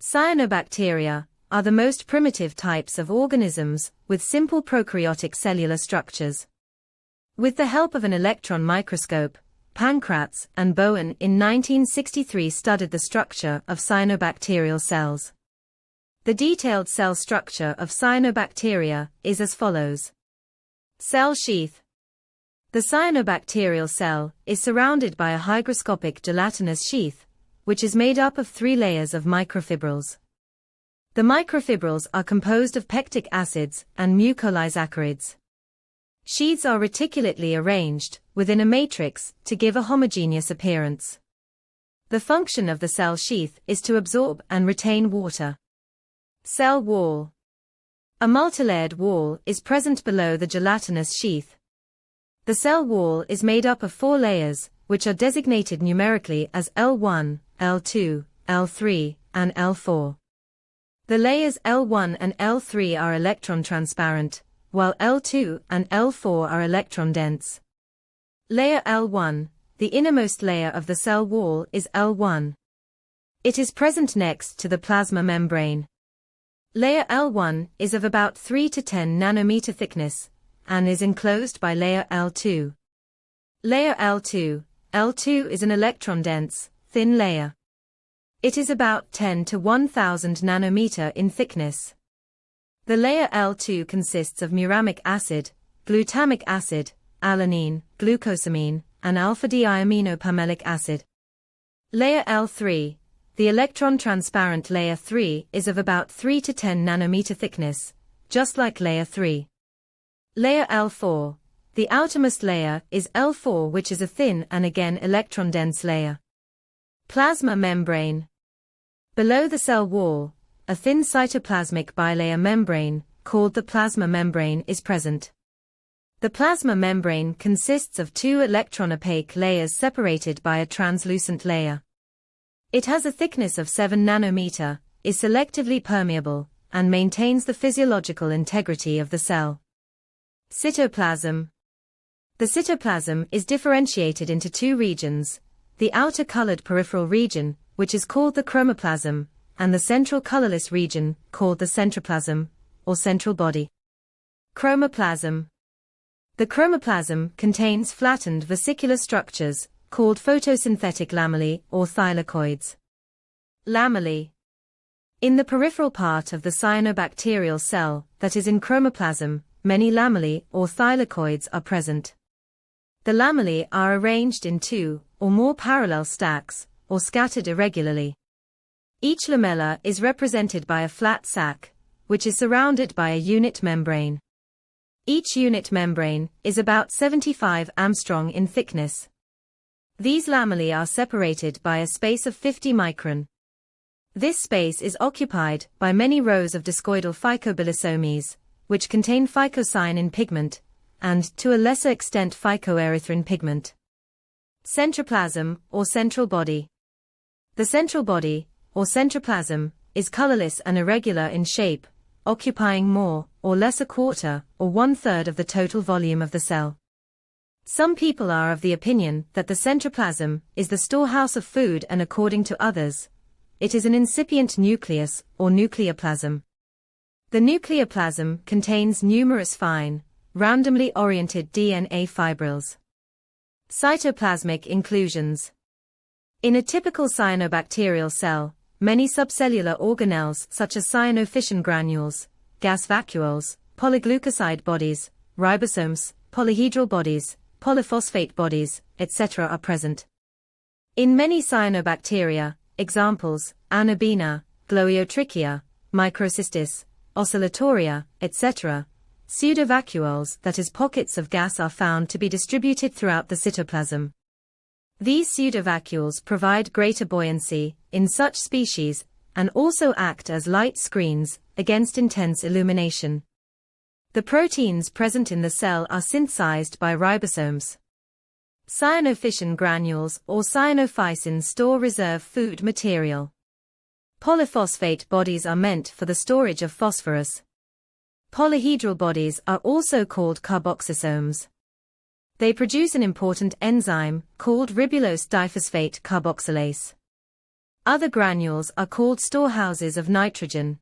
Cyanobacteria are the most primitive types of organisms with simple prokaryotic cellular structures. With the help of an electron microscope, Pankratz and Bowen in 1963 studied the structure of cyanobacterial cells. The detailed cell structure of cyanobacteria is as follows. Cell sheath. The cyanobacterial cell is surrounded by a hygroscopic gelatinous sheath, which is made up of 3 layers of microfibrils. The microfibrils are composed of pectic acids and mucopolisaccharides. Sheaths are reticulately arranged within a matrix to give a homogeneous appearance. The function of the cell sheath is to absorb and retain water. Cell wall. A multilayered wall is present below the gelatinous sheath. The cell wall is made up of 4 layers, which are designated numerically as L1, L2, L3, and L4. The layers L1 and L3 are electron transparent, while L2 and L4 are electron dense. Layer L1, the innermost layer of the cell wall, is L1. It is present next to the plasma membrane. Layer L1 is of about 3 to 10 nanometer thickness, and is enclosed by layer L2. Layer L2 is an electron-dense, thin layer. It is about 10 to 1000 nanometer in thickness. The layer L2 consists of muramic acid, glutamic acid, alanine, glucosamine, and alpha-diaminopamelic acid. Layer L3, the electron-transparent layer 3, is of about 3 to 10 nanometer thickness, just like layer 3. Layer L4, the outermost layer, is L4, which is a thin and again electron-dense layer. Plasma membrane. Below the cell wall, a thin cytoplasmic bilayer membrane, called the plasma membrane, is present. The plasma membrane consists of 2 electron-opaque layers separated by a translucent layer. It has a thickness of 7 nanometer, is selectively permeable, and maintains the physiological integrity of the cell. Cytoplasm. The cytoplasm is differentiated into 2 regions, the outer colored peripheral region, which is called the chromoplasm, and the central colorless region, called the centroplasm, or central body. Chromoplasm. The chromoplasm contains flattened vesicular structures, called photosynthetic lamellae or thylakoids. Lamellae. In the peripheral part of the cyanobacterial cell that is in chromoplasm, many lamellae or thylakoids are present. The lamellae are arranged in 2 or more parallel stacks, or scattered irregularly. Each lamella is represented by a flat sac, which is surrounded by a unit membrane. Each unit membrane is about 75 Armstrong in thickness. These lamellae are separated by a space of 50 micron. This space is occupied by many rows of discoidal phycobilisomes, which contain phycocyanin pigment, and, to a lesser extent, phycoerythrin pigment. Centroplasm, or central body. The central body, or centroplasm, is colorless and irregular in shape, occupying more or less a quarter or 1/3 of the total volume of the cell. Some people are of the opinion that the centroplasm is the storehouse of food, and according to others, it is an incipient nucleus or nucleoplasm. The nucleoplasm contains numerous fine, randomly oriented DNA fibrils. Cytoplasmic inclusions. In a typical cyanobacterial cell, many subcellular organelles such as cyanofission granules, gas vacuoles, polyglucoside bodies, ribosomes, polyhedral bodies, polyphosphate bodies, etc. are present. In many cyanobacteria, examples, Anabina, Gloeotrichia, Microcystis, Oscillatoria, etc., pseudovacuoles, that is pockets of gas, are found to be distributed throughout the cytoplasm. These pseudovacuoles provide greater buoyancy in such species, and also act as light screens against intense illumination. The proteins present in the cell are synthesized by ribosomes. Cyanofission granules or cyanophysin store reserve food material. Polyphosphate bodies are meant for the storage of phosphorus. Polyhedral bodies are also called carboxysomes. They produce an important enzyme called ribulose diphosphate carboxylase. Other granules are called storehouses of nitrogen.